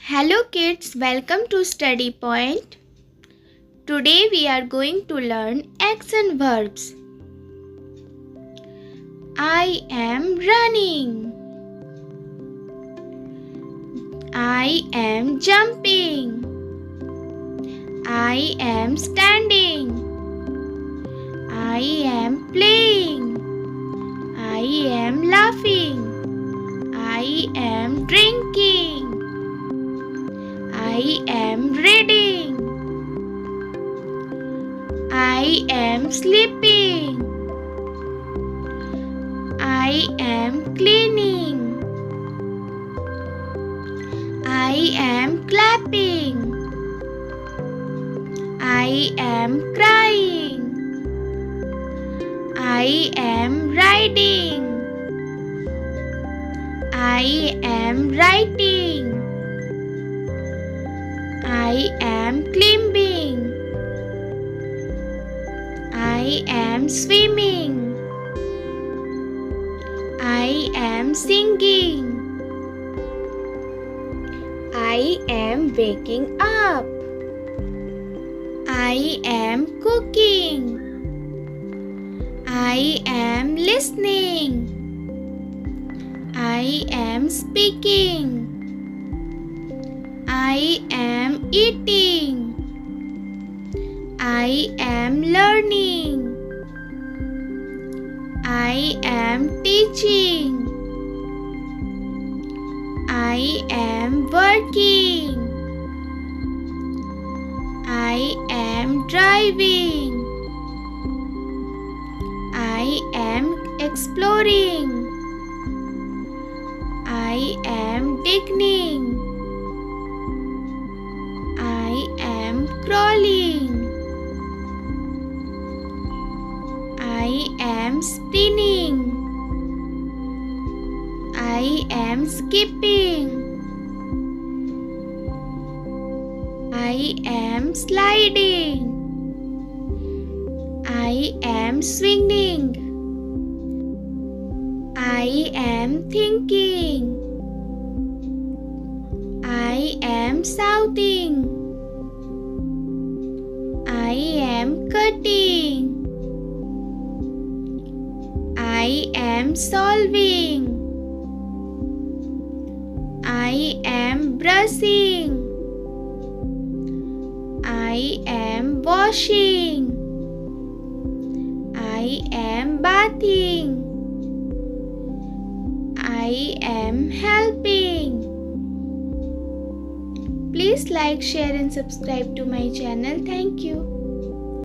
Hello kids, welcome to Study Point. Today we are going to learn action verbs. I am running. I am jumping. I am standing. I am playing. I am laughing. I am drinking. I am reading. I am sleeping. I am cleaning. I am clapping. I am crying. I am riding. I am writing. I am climbing. I am swimming. I am singing. I am waking up. I am cooking. I am listening. I am speaking. I am eating. I am learning. I am teaching. I am working. I am driving. I am exploring. I am digging. I am crawling. I am spinning. I am skipping. I am sliding. I am swinging. I am thinking. I am shouting. I am cutting. I am solving. I am brushing. I am washing. I am bathing. I am helping. Please like, share and subscribe to my channel. Thank you.